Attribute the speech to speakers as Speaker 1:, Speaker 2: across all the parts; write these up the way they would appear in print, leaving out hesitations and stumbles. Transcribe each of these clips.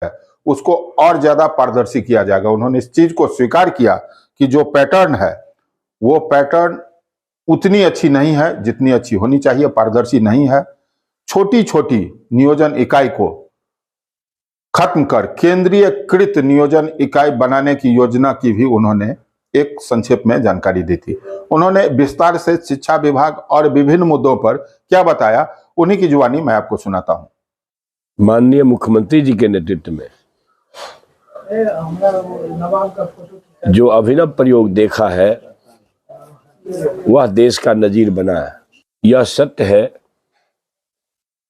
Speaker 1: है उसको और ज्यादा पारदर्शी किया जाएगा। उन्होंने इस चीज को स्वीकार किया कि जो पैटर्न है वो पैटर्न उतनी अच्छी नहीं है जितनी अच्छी होनी चाहिए, पारदर्शी नहीं है। छोटी छोटी नियोजन इकाई को खत्म कर केंद्रीयकृत नियोजन इकाई बनाने की योजना की भी उन्होंने एक संक्षेप में जानकारी दी थी। उन्होंने विस्तार से शिक्षा विभाग और विभिन्न मुद्दों पर क्या बताया, उन्हीं की जुबानी मैं आपको सुनाता हूं।
Speaker 2: माननीय मुख्यमंत्री जी के नेतृत्व में जो अभिनव प्रयोग देखा है वह देश का नजीर बना है। यह सत्य है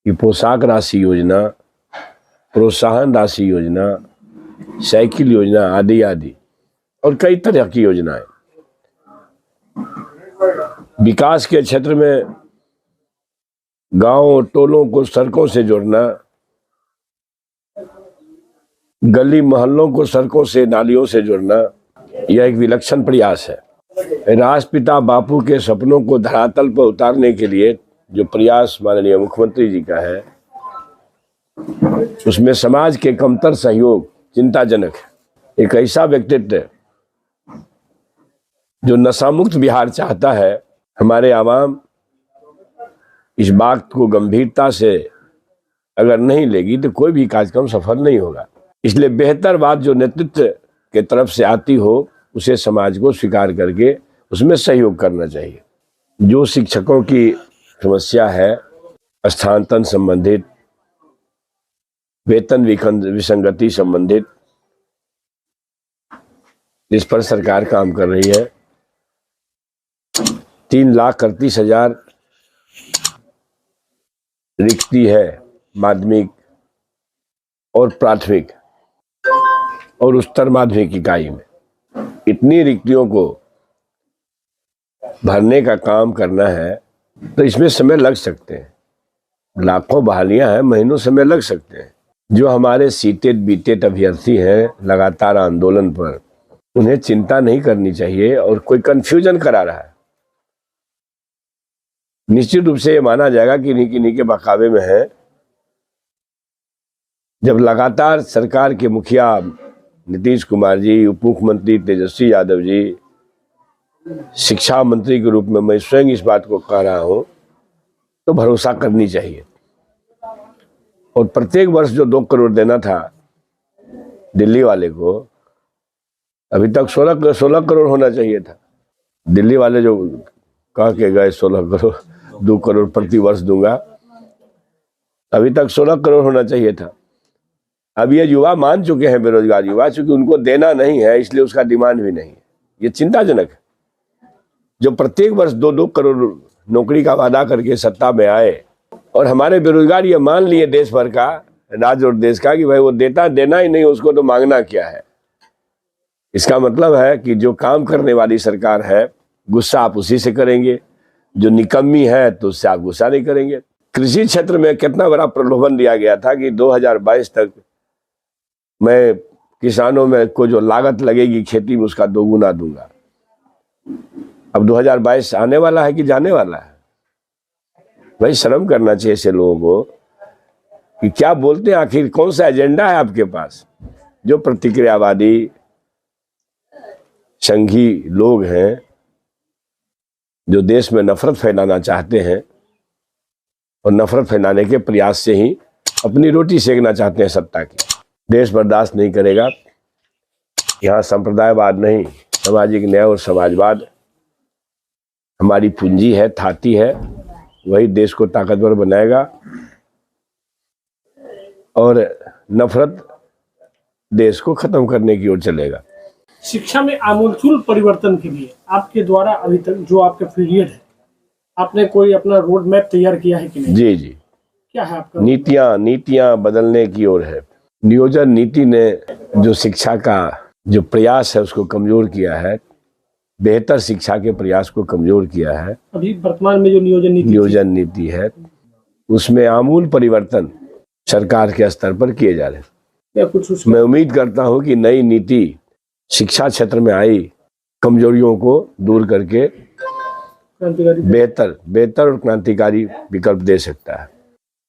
Speaker 2: कि पोशाक राशि योजना, प्रोत्साहन राशि योजना, साइकिल योजना आदि आदि और कई तरह की योजनाएं विकास के क्षेत्र में गांव टोलों को सड़कों से जोड़ना, गली मोहल्लों को सड़कों से नालियों से जोड़ना, यह एक विलक्षण प्रयास है। राष्ट्रपिता बापू के सपनों को धरातल पर उतारने के लिए जो प्रयास माननीय मुख्यमंत्री जी का है उसमें समाज के कमतर सहयोग चिंताजनक है। एक ऐसा व्यक्तित्व जो नशामुक्त बिहार चाहता है, हमारे आवाम इस बात को गंभीरता से अगर नहीं लेगी तो कोई भी कार्यक्रम सफल नहीं होगा। इसलिए बेहतर बात जो नेतृत्व के तरफ से आती हो उसे समाज को स्वीकार करके उसमें सहयोग करना चाहिए। जो शिक्षकों की समस्या है, स्थानांतरण संबंधित, वेतन विसंगति संबंधित, जिस पर सरकार काम कर रही है, 3,31,000 रिक्ति है माध्यमिक और प्राथमिक और उच्चतर माध्यमिक इकाई में। इतनी रिक्तियों को भरने का काम करना है तो इसमें समय लग सकते हैं, लाखों बहालियां हैं, महीनों समय लग सकते हैं। जो हमारे सीटेड बीटेड अभ्यर्थी हैं लगातार आंदोलन पर, उन्हें चिंता नहीं करनी चाहिए और कोई कंफ्यूजन करा रहा है। निश्चित रूप से ये माना जाएगा कि इन्हीं के बहकावे में है। जब लगातार सरकार के मुखिया नीतीश कुमार जी, उप मुख्यमंत्री तेजस्वी यादव जी, शिक्षा मंत्री के रूप में मैं स्वयं इस बात को कह रहा हूं, तो भरोसा करनी चाहिए। और प्रत्येक वर्ष जो 2 करोड़ देना था दिल्ली वाले को, अभी तक 16 करोड़ होना चाहिए था। दिल्ली वाले जो कह के गए 16 करोड़ 2 करोड़ प्रति वर्ष दूंगा, अभी तक 16 करोड़ होना चाहिए था। अब ये युवा मान चुके हैं, बेरोजगार युवा, चूंकि उनको देना नहीं है इसलिए उसका डिमांड भी नहीं है। ये चिंताजनक है। जो प्रत्येक वर्ष 2-2 करोड़ नौकरी का वादा करके सत्ता में आए और हमारे बेरोजगार ये मान लिए देश भर का, राज्य और देश का, कि भाई वो देना ही नहीं, उसको तो मांगना क्या है। इसका मतलब है कि जो काम करने वाली सरकार है गुस्सा आप उसी से करेंगे, जो निकम्मी है तो उससे आप गुस्सा नहीं करेंगे। कृषि क्षेत्र में कितना बड़ा प्रलोभन दिया गया था कि 2022 तक मैं किसानों में को जो लागत लगेगी खेती में उसका 2 गुना दूंगा। अब 2022 आने वाला है कि जाने वाला है? भाई शर्म करना चाहिए ऐसे लोगों को कि क्या बोलते हैं, आखिर कौन सा एजेंडा है आपके पास। जो प्रतिक्रियावादी संघी लोग हैं, जो देश में नफरत फैलाना चाहते हैं और नफरत फैलाने के प्रयास से ही अपनी रोटी सेकना चाहते हैं सत्ता की, देश बर्दाश्त नहीं करेगा। यहाँ संप्रदायवाद नहीं, सामाजिक न्याय और समाजवाद हमारी पूंजी है, थाती है, वही देश को ताकतवर बनाएगा और नफरत देश को खत्म करने की ओर चलेगा।
Speaker 3: शिक्षा में आमूलचूल परिवर्तन के लिए आपके द्वारा अभी तक जो आपका पीरियड है, आपने कोई अपना रोड मैप तैयार किया है कि नहीं?
Speaker 2: जी,
Speaker 3: क्या है आपका?
Speaker 2: नीतियां बदलने की ओर है। नियोजन नीति ने जो शिक्षा का जो प्रयास है उसको कमजोर किया है, बेहतर शिक्षा के प्रयास को कमजोर किया है।
Speaker 3: अभी वर्तमान में जो नियोजन नीति
Speaker 2: है उसमें आमूल परिवर्तन सरकार के स्तर पर किए जा रहे हैं। मैं उम्मीद करता हूं कि नई नीति शिक्षा क्षेत्र में आई कमजोरियों को दूर करके बेहतर और क्रांतिकारी विकल्प दे सकता है।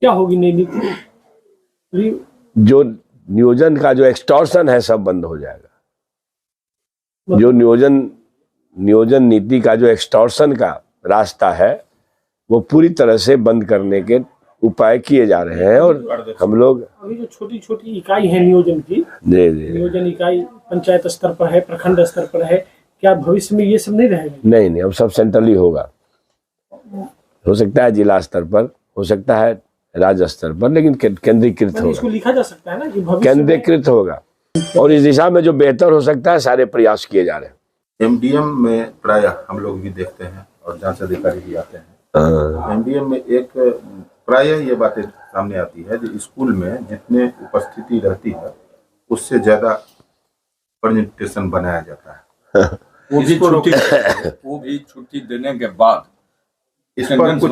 Speaker 3: क्या होगी नई नीति?
Speaker 2: जो नियोजन का जो एक्सटॉर्शन है सब बंद हो जाएगा। जो नियोजन नीति का जो एक्सटॉर्शन का रास्ता है वो पूरी तरह से बंद करने के उपाय किए जा रहे हैं। और हम लोग
Speaker 3: अभी जो छोटी छोटी इकाई है नियोजन की, नियोजन इकाई पंचायत स्तर पर है, प्रखंड स्तर पर है, क्या भविष्य में ये सब नहीं रहेगा?
Speaker 2: नहीं, अब सब सेंट्रली होगा। हो सकता है जिला स्तर पर, हो सकता है राज्य स्तर पर, लेकिन केंद्रीकृत होगा।
Speaker 3: इसको लिखा जा सकता है ना कि भविष्य
Speaker 2: केंद्रीकृत होगा और इस दिशा में जो बेहतर हो सकता है सारे प्रयास किए जा रहे हैं।
Speaker 1: एमडीएम में प्रायः हम लोग भी देखते हैं और जांच अधिकारी भी आते हैं। एमडीएम में एक प्रायः ये बातें सामने आती है कि स्कूल में जितने उपस्थिति रहती है उससे ज्यादा प्रेजेंटेशन बनाया जाता है।
Speaker 4: वो भी छुट्टी देने के बाद
Speaker 1: इस पर कुछ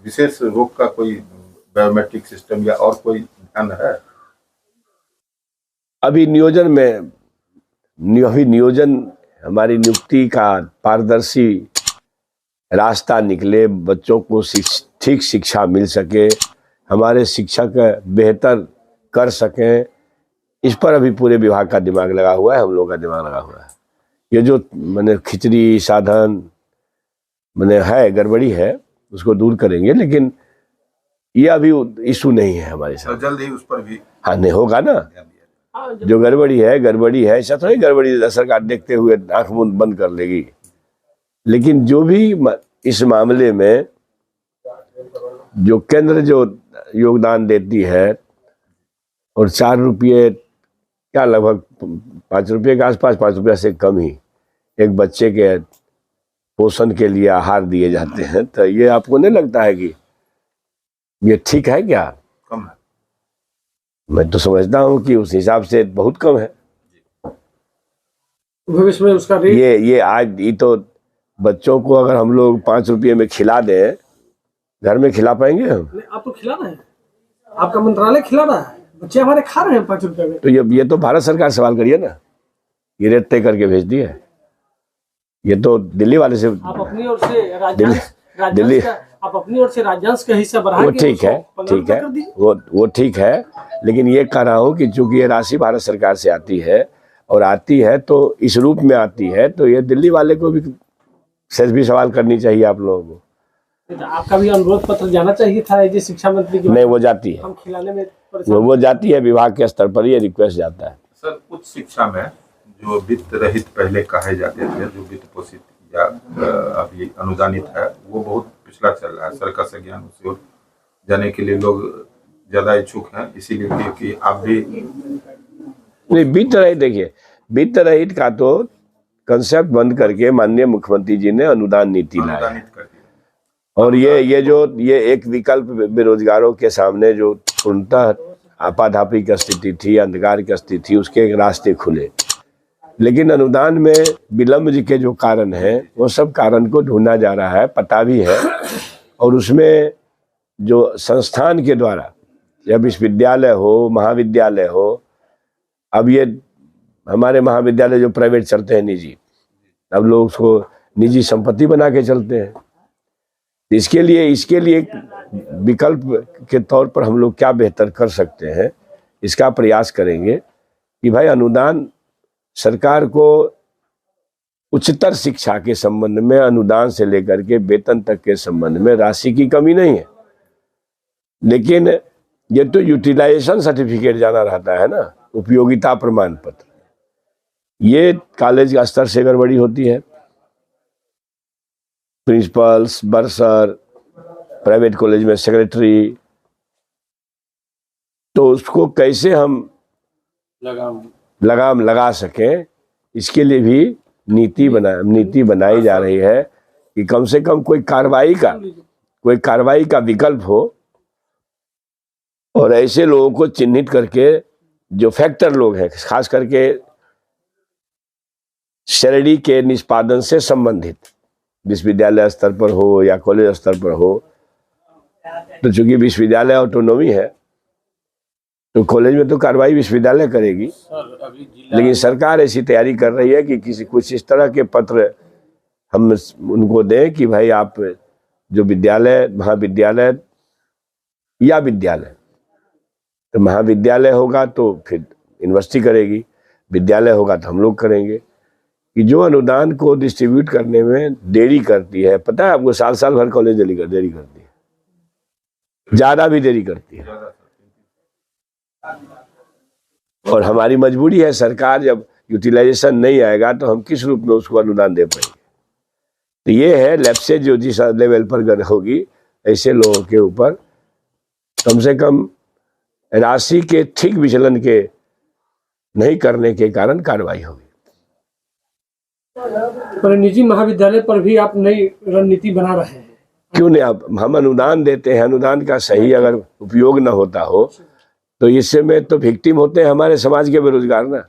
Speaker 1: विशेष रोक का कोई बायोमेट्रिक सिस्टम या और कोई ध्यान है?
Speaker 2: अभी नियोजन हमारी नियुक्ति का पारदर्शी रास्ता निकले, बच्चों को ठीक शिक्षा मिल सके, हमारे शिक्षक बेहतर कर सकें, इस पर अभी पूरे विभाग का दिमाग लगा हुआ है, हम लोग का दिमाग लगा हुआ है। ये जो मैंने खिचड़ी साधन मैंने है गड़बड़ी है उसको दूर करेंगे, लेकिन ये अभी इशू नहीं है हमारे साथ।
Speaker 1: जल्द ही उस पर भी
Speaker 2: हाँ नहीं होगा ना। जो गड़बड़ी है ऐसा थोड़ी गड़बड़ी सरकार देखते हुए आंख मुंह बंद कर लेगी। लेकिन जो भी इस मामले में जो केंद्र जो योगदान देती है और 4 रुपये क्या लगभग 5 रुपये के आसपास, 5 रुपये से कम ही एक बच्चे के पोषण के लिए आहार दिए जाते हैं, तो ये आपको नहीं लगता है कि ये ठीक है? क्या
Speaker 1: कम है?
Speaker 2: मैं तो समझता हूँ कि उस हिसाब से बहुत कम है।
Speaker 3: भविष्य में उसका रेट
Speaker 2: ये आज ये तो बच्चों को अगर हम लोग 5 रुपये में खिला दें, घर में खिला पाएंगे हम?
Speaker 3: आप तो खिला रहे हैं, आपका मंत्रालय खिला रहा है, बच्चे हमारे खा रहे हैं 5 रुपये में।
Speaker 2: तो ये तो भारत सरकार सवाल करिए ना, ये रेट तय करके भेज दिया है। ये तो दिल्ली वाले से
Speaker 3: आप अपनी ओर से
Speaker 2: दिल्ली
Speaker 3: आप अपनी ओर से राज्यांश का हिस्सा बढ़ा
Speaker 2: वो ठीक है, वो ठीक है, लेकिन ये कह रहा हूँ कि चूंकि ये राशि भारत सरकार से आती है और आती है तो इस रूप में आती है, तो ये दिल्ली वाले को भी से भी सवाल करनी चाहिए आप लोगों को।
Speaker 3: तो आपका भी अनुरोध पत्र जाना चाहिए था ये शिक्षा मंत्री की।
Speaker 2: नहीं, वो जाती है,
Speaker 3: हम खिलाने में
Speaker 2: वो जाती है विभाग के स्तर पर, ये रिक्वेस्ट जाता है।
Speaker 1: सर, उच्च शिक्षा में जो वित्त रहित पहले कहे जाते थे, जो वित्त पोषित या अभी अनुदानित है, वो बहुत पिछड़ा चल रहा है। सर्कस ज्ञान की ओर जाने के लिए लोग ज्यादा इच्छुक हैं, इसीलिए कि आप भी
Speaker 2: नहीं। वित्त रहित, देखिए वित्त रहित का तो कंसेप्ट बंद करके माननीय मुख्यमंत्री जी ने अनुदान नीति लाया
Speaker 1: कर दिया।
Speaker 2: और ये एक विकल्प बेरोजगारों के सामने जो पूर्णतः आपाधापी की स्थिति थी, अंधकार की स्थिति थी, उसके एक रास्ते खुले। लेकिन अनुदान में विलंब के जो कारण है वो सब कारण को ढूंढा जा रहा है, पता भी है। और उसमें जो संस्थान के द्वारा, या विश्वविद्यालय हो, महाविद्यालय हो, अब ये हमारे महाविद्यालय जो प्राइवेट चलते हैं निजी, अब लोग उसको निजी संपत्ति बना के चलते हैं। इसके लिए विकल्प के तौर पर हम लोग क्या बेहतर कर सकते हैं, इसका प्रयास करेंगे कि भाई अनुदान सरकार को उच्चतर शिक्षा के संबंध में अनुदान से लेकर के वेतन तक के संबंध में राशि की कमी नहीं है, लेकिन ये तो यूटिलाइजेशन सर्टिफिकेट जाना रहता है ना, उपयोगिता प्रमाण पत्र, ये कॉलेज का स्तर से गड़बड़ी होती है। प्रिंसिपल्स, बर्सर, प्राइवेट कॉलेज में सेक्रेटरी, तो उसको कैसे हम लगाम लगा सकें, इसके लिए भी नीति बनाई जा रही है कि कम से कम कोई कार्रवाई का विकल्प हो और ऐसे लोगों को चिन्हित करके जो फैक्टर लोग हैं, खास करके सैलरी के निष्पादन से संबंधित, विश्वविद्यालय स्तर पर हो या कॉलेज स्तर पर हो, तो चूंकि विश्वविद्यालय ऑटोनॉमी है तो कॉलेज में तो कार्रवाई विश्वविद्यालय करेगी, लेकिन सरकार ऐसी तैयारी कर रही है कि कुछ इस तरह के पत्र हम उनको दें कि भाई आप जो विद्यालय, महाविद्यालय या विद्यालय तो महाविद्यालय होगा तो फिर यूनिवर्सिटी करेगी, विद्यालय होगा तो हम लोग करेंगे। कि जो अनुदान को डिस्ट्रीब्यूट करने में देरी करती है, पता है आपको, साल भर कॉलेज देरी करती है, ज्यादा भी देरी करती है। और हमारी मजबूरी है, सरकार जब यूटिलाइजेशन नहीं आएगा तो हम किस रूप में उसको अनुदान दे पाएंगे। तो ये है लैप्सेज जो जिस लेवल पर होगी, ऐसे लोगों के ऊपर कम से कम राशि के ठीक विचलन के नहीं करने के कारण कार्रवाई होगी।
Speaker 3: पर निजी महाविद्यालय पर भी आप नई रणनीति बना रहे हैं,
Speaker 2: क्यों नहीं? आप हम अनुदान देते हैं, अनुदान का सही अगर उपयोग न होता हो तो इससे में तो विक्टिम होते हैं हमारे समाज के बेरोजगार ना,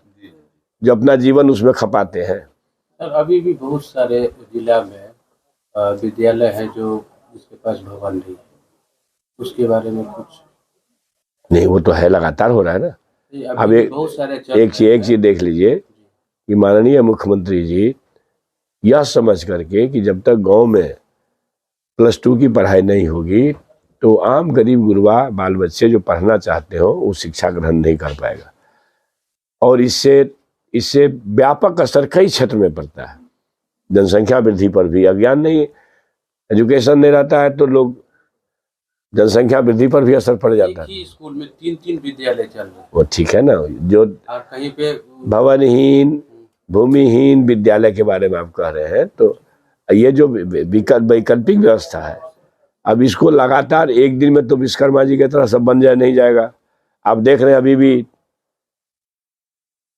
Speaker 2: जो अपना जीवन उसमें खपाते हैं।
Speaker 5: सर अभी भी बहुत सारे जिला में विद्यालय है जो जिसके पास भवन नहीं है, उसके बारे में कुछ
Speaker 2: नहीं? वो तो है, लगातार हो रहा है ना। अब
Speaker 5: बहुत सारे
Speaker 2: एक चीज देख लीजिए कि माननीय मुख्यमंत्री जी यह समझ करके कि जब तक गांव में +2 की पढ़ाई नहीं होगी तो आम गरीब गुरबा बाल बच्चे जो पढ़ना चाहते हो वो शिक्षा ग्रहण नहीं कर पाएगा, और इससे व्यापक असर कई क्षेत्र में पड़ता है। जनसंख्या वृद्धि पर भी अज्ञान नहीं, एजुकेशन नहीं रहता है तो लोग जनसंख्या वृद्धि पर भी असर पड़ जाता है।
Speaker 5: स्कूल में 3 विद्यालय चल रहे हैं,
Speaker 2: वो ठीक है ना, जो
Speaker 5: और कहीं पे
Speaker 2: भवनहीन भूमिहीन विद्यालय के बारे में आप कह रहे हैं, तो ये जो वैकल्पिक व्यवस्था है, अब इसको लगातार एक दिन में तो विश्वकर्मा जी की तरह सब बन जाए नहीं जाएगा। आप देख रहे हैं अभी भी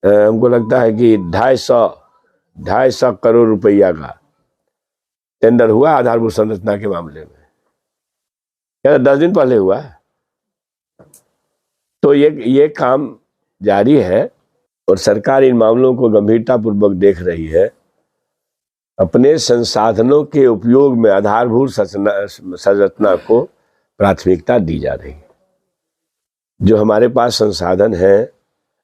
Speaker 2: हमको लगता है कि 250 करोड़ रुपया का टेंडर हुआ आधारभूत संरचना के मामले में, क्या 10 दिन पहले हुआ है। तो ये काम जारी है और सरकार इन मामलों को गंभीरता पूर्वक देख रही है। अपने संसाधनों के उपयोग में आधारभूत संरचना को प्राथमिकता दी जा रही है। जो हमारे पास संसाधन है,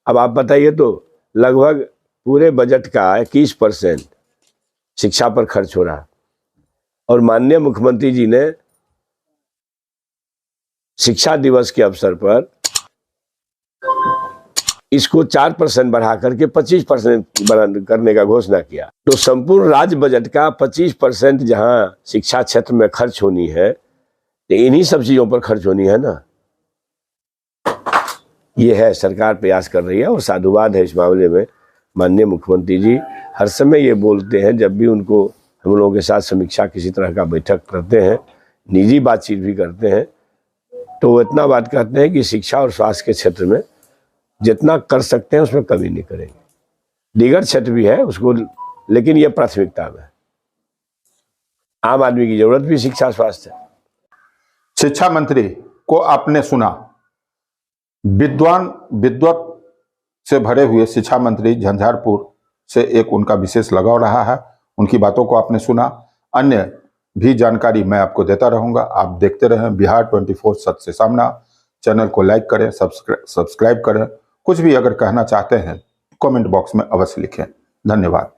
Speaker 2: अब आप बताइए तो लगभग पूरे बजट का 21% शिक्षा पर खर्च हो रहा, और माननीय मुख्यमंत्री जी ने शिक्षा दिवस के अवसर पर इसको 4% बढ़ा करके 25% करने का घोषणा किया। तो संपूर्ण राज्य बजट का 25% जहां शिक्षा क्षेत्र में खर्च होनी है, तो इन्हीं सब चीजों पर खर्च होनी है ना। ये है, सरकार प्रयास कर रही है और साधुवाद है इस मामले में। माननीय मुख्यमंत्री जी हर समय ये बोलते हैं, जब भी उनको हम लोगों के साथ समीक्षा किसी तरह का बैठक करते हैं, निजी बातचीत भी करते हैं, तो वो इतना बात कहते हैं कि शिक्षा और स्वास्थ्य के क्षेत्र में जितना कर सकते हैं उसमें कमी नहीं करेंगे। दीगर क्षेत्र भी है उसको, लेकिन ये प्राथमिकता में। आम आदमी की जरूरत भी शिक्षा स्वास्थ्य है।
Speaker 1: शिक्षा मंत्री को आपने सुना, विद्वत से भरे हुए शिक्षा मंत्री झंझारपुर से एक उनका विशेष लगाव रहा है। उनकी बातों को आपने सुना। अन्य भी जानकारी मैं आपको देता रहूंगा। आप देखते रहें बिहार 24 सच से सामना। चैनल को लाइक करें, सब्सक्राइब करें। कुछ भी अगर कहना चाहते हैं कमेंट बॉक्स में अवश्य लिखें। धन्यवाद।